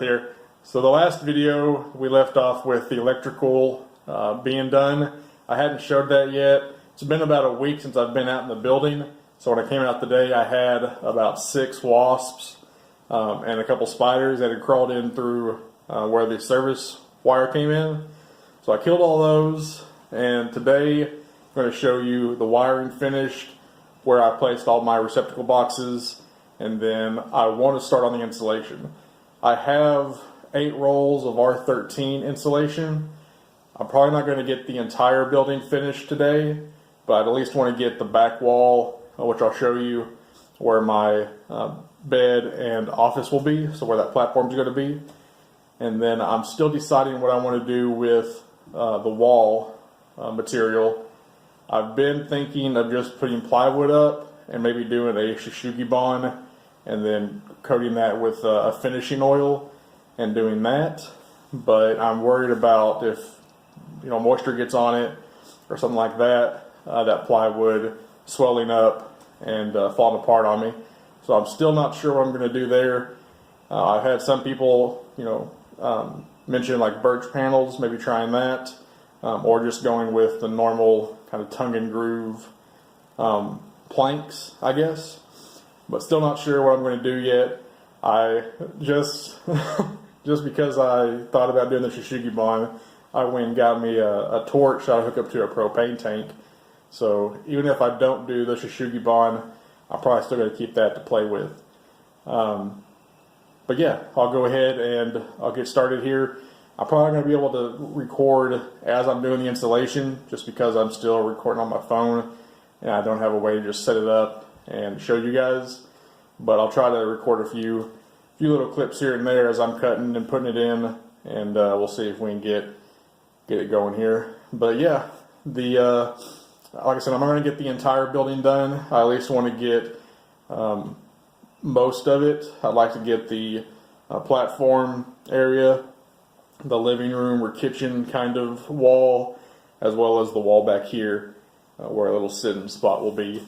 here. So the last video we left off with the electrical being done. I hadn't showed that yet. It's been about a week since I've been out in the building. So when I came out today, I had about 6 wasps and a couple spiders that had crawled in through where the service wire came in. So I killed all those, and today I'm going to show you the wiring finished, where I placed all my receptacle boxes, and then I want to start on the insulation. I have 8 rolls of R13 insulation. I'm probably not going to get the entire building finished today, but I at least want to get the back wall, which I'll show you where my bed and office will be, so where that platform is going to be. And then I'm still deciding what I want to do with the wall material. I've been thinking of just putting plywood up and maybe doing a Shishugi bond and then coating that with a finishing oil and doing that. But I'm worried about if moisture gets on it or something like that, that plywood swelling up and falling apart on me. So I'm still not sure what I'm going to do there. I've had some people, mention like birch panels, maybe trying that, or just going with the normal kind of tongue and groove planks, I guess. But still not sure what I'm going to do yet. I just just because I thought about doing the Shishugi bond, I went and got me a torch that I hook up to a propane tank. So even if I don't do the Shishugi bond, I'm probably still going to keep that to play with. But yeah, I'll go ahead and I'll get started here. I'm probably going to be able to record as I'm doing the installation, just because I'm still recording on my phone and I don't have a way to just set it up and show you guys. But I'll try to record a few little clips here and there as I'm cutting and putting it in, and we'll see if we can get it going here. But yeah, like I said, I'm not going to get the entire building done. I at least want to get most of it. I'd like to get the platform area, the living room or kitchen kind of wall, as well as the wall back here where a little sitting spot will be.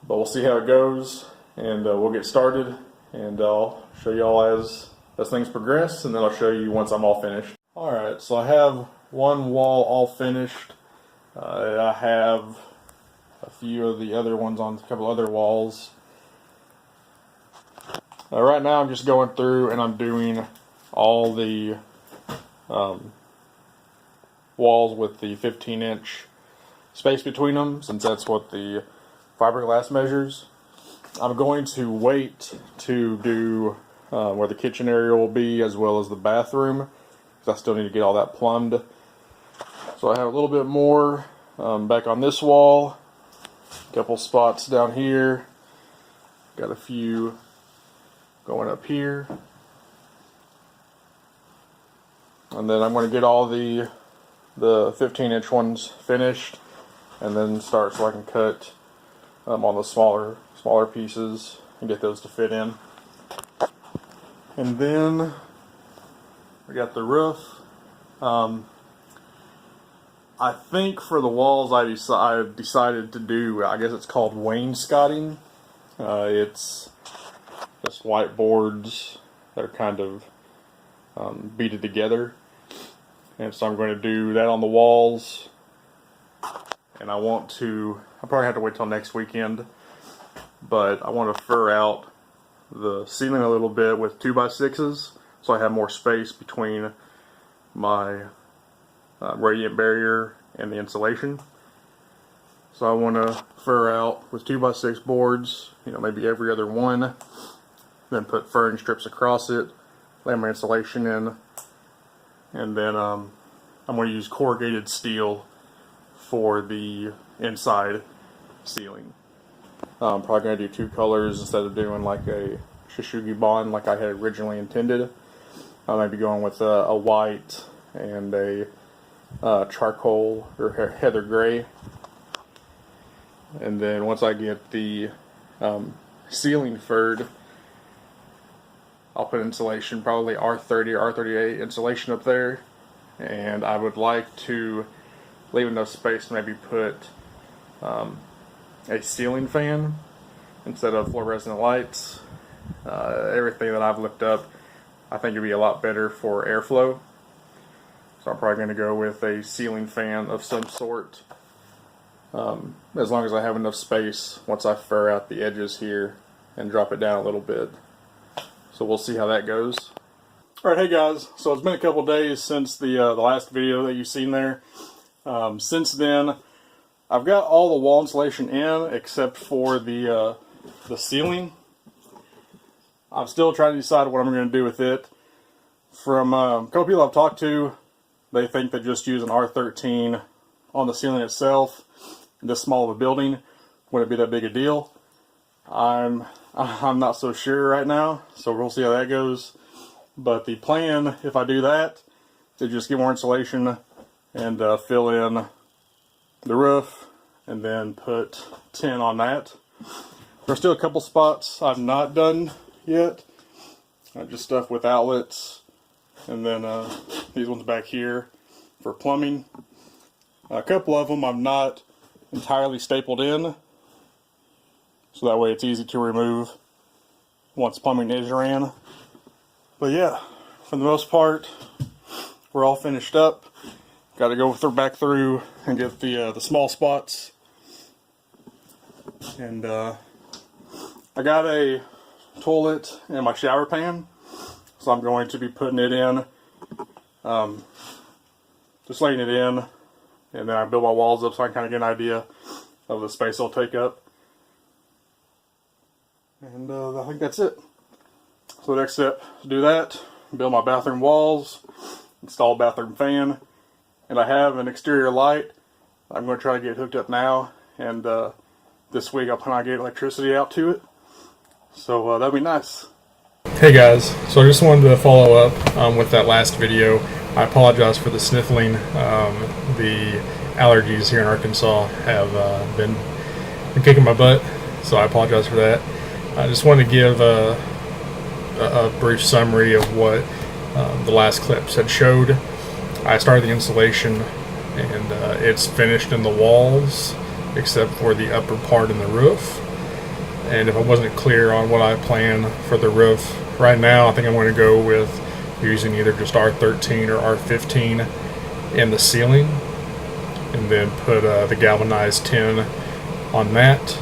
But we'll see how it goes, and we'll get started, and I'll show you all as things progress, and then I'll show you once I'm all finished. Alright, so I have one wall all finished. I have a few of the other ones on a couple other walls. Right now I'm just going through and I'm doing all the walls with the 15-inch space between them, since that's what the fiberglass measures. I'm going to wait to do where the kitchen area will be, as well as the bathroom, because I still need to get all that plumbed. So I have a little bit more back on this wall, a couple spots down here, got a few going up here, and then I'm going to get all the 15-inch ones finished, and then start so I can cut on the smaller pieces and get those to fit in. And then we got the roof. I think for the walls I've decided to do, I guess it's called wainscoting. It's just white boards that are kind of beaded together, and so I'm going to do that on the walls. And I'll probably have to wait till next weekend, but I want to fur out the ceiling a little bit with 2x6s, so I have more space between my radiant barrier and the insulation. So I want to fur out with 2x6 boards, maybe every other one, then put furring strips across it, lay my insulation in, and then I'm going to use corrugated steel for the inside ceiling. I'm probably going to do 2 colors instead of doing like a Shishugi bond like I had originally intended. I might be going with a white and a charcoal or heather gray. And then once I get the ceiling furred, I'll put insulation, probably R30 or R38 insulation up there. And I would like to leave enough space to maybe put a ceiling fan instead of fluorescent lights. Everything that I've looked up, I think it'd be a lot better for airflow. So I'm probably going to go with a ceiling fan of some sort, as long as I have enough space once I fur out the edges here and drop it down a little bit. So we'll see how that goes. Alright, hey guys, so it's been a couple days since the last video that you've seen there. Since then, I've got all the wall insulation in except for the ceiling. I'm still trying to decide what I'm going to do with it. From a couple people I've talked to, they think that just use an R13 on the ceiling itself, this small of a building, wouldn't be that big a deal. I'm not so sure right now, so we'll see how that goes. But the plan, if I do that, is just get more insulation and fill in the roof, and then put tin on that. There's still a couple spots I've not done yet, just stuff with outlets. And then these ones back here for plumbing. A couple of them I'm not entirely stapled in, so that way it's easy to remove once plumbing is ran. But yeah, for the most part, we're all finished up. Got to go back through and get the small spots. And I got a toilet and my shower pan. So I'm going to be putting it in, just laying it in, and then I build my walls up so I can kind of get an idea of the space I'll take up. And I think that's it. So the next step is do that, build my bathroom walls, install a bathroom fan, and I have an exterior light. I'm going to try to get hooked up now, and this week I'll plan on getting electricity out to it. So that'd be nice. Hey guys, so I just wanted to follow up with that last video. I apologize for the sniffling. The allergies here in Arkansas have been kicking my butt, so I apologize for that. I just wanted to give a brief summary of what the last clips had showed. I started the insulation, and it's finished in the walls except for the upper part in the roof. And if I wasn't clear on what I plan for the roof, right now I think I'm going to go with using either just R13 or R15 in the ceiling, and then put the galvanized tin on that.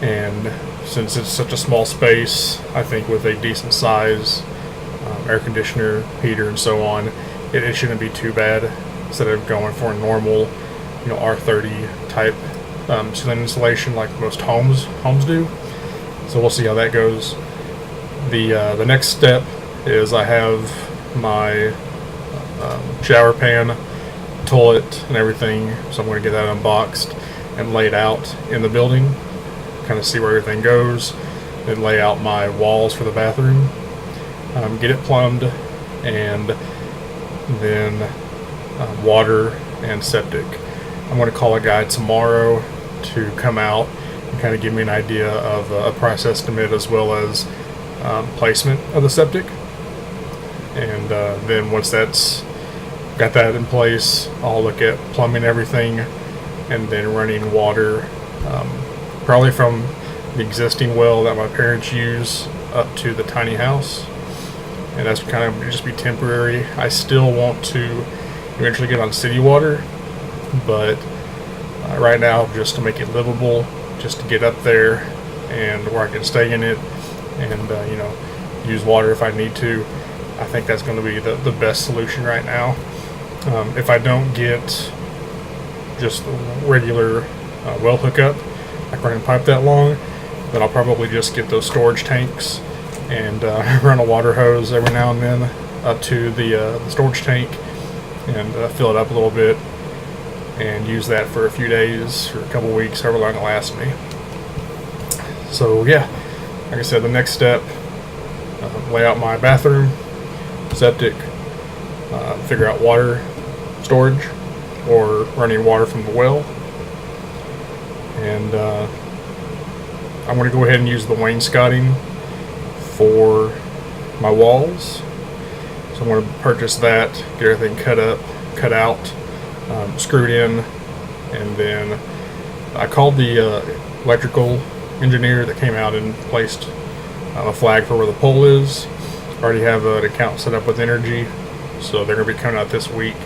And since it's such a small space, I think with a decent size air conditioner, heater, and so on, it shouldn't be too bad, instead of going for a normal, R30 type ceiling insulation like most homes do. So we'll see how that goes. The next step is I have my shower pan, toilet, and everything, so I'm going to get that unboxed and laid out in the building, kind of see where everything goes, then lay out my walls for the bathroom, get it plumbed, and then water and septic. I'm going to call a guy tomorrow to come out and kind of give me an idea of a price estimate, as well as placement of the septic. And then once that's got that in place, I'll look at plumbing everything, and then running water, probably from the existing well that my parents use up to the tiny house. And that's kind of just be temporary. I still want to eventually get on city water, but right now, just to make it livable, just to get up there and where I can stay in it, and use water if I need to, I think that's going to be the best solution right now. If I don't get just regular well hookup, like running pipe that long, then I'll probably just get those storage tanks and run a water hose every now and then up to the storage tank, and fill it up a little bit, and use that for a few days or a couple weeks, however long it lasts me. So yeah, like I said, the next step, lay out my bathroom, septic, figure out water storage or running water from the well, and I'm going to go ahead and use the wainscoting for my walls. So I'm going to purchase that, get everything cut out, screwed in, and then I called the electrical engineer that came out and placed a flag for where the pole is. already have an account set up with Energy, so they're going to be coming out this week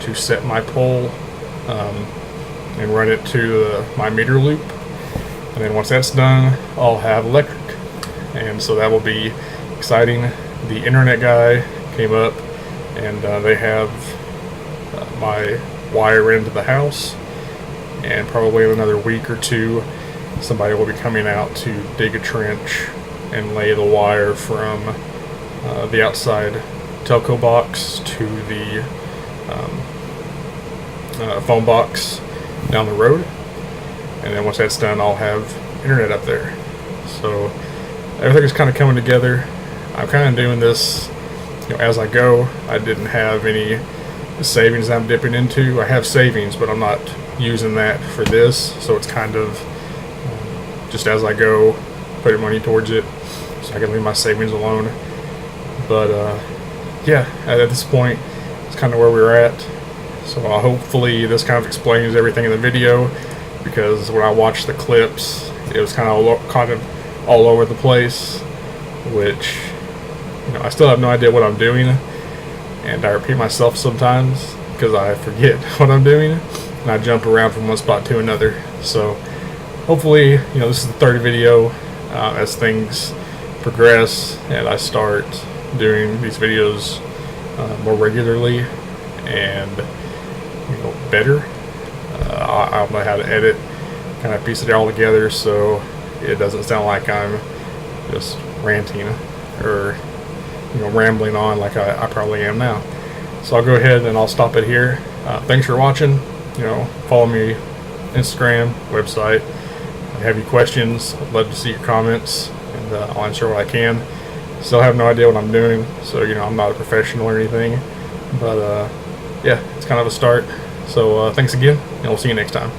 to set my pole and run it to my meter loop. And then once that's done, I'll have electric, and so that will be exciting. The internet guy came up, and they have my wire into the house, and probably in another week or two somebody will be coming out to dig a trench and lay the wire from the outside telco box to the phone box down the road. And then once that's done, I'll have internet up there. So everything is kind of coming together. I'm kind of doing this, as I go. I didn't have any savings I'm dipping into. I have savings, but I'm not using that for this. So it's kind of just as I go, putting money towards it, so I can leave my savings alone. But yeah, at this point, it's kind of where we're at. So hopefully this kind of explains everything in the video, because when I watched the clips, it was kind of all over the place, which I still have no idea what I'm doing, and I repeat myself sometimes because I forget what I'm doing, and I jump around from one spot to another. So hopefully, this is the third video as things progress and I start doing these videos more regularly and better. I don't know how to edit, kind of piece it all together so it doesn't sound like I'm just ranting or rambling on like I probably am now. So I'll go ahead and I'll stop it here. Thanks for watching. Follow me Instagram, website. If you have any questions, I'd love to see your comments, and I'll answer what I can. Still have no idea what I'm doing, so I'm not a professional or anything, but yeah, it's kind of a start. So thanks again, and we'll see you next time.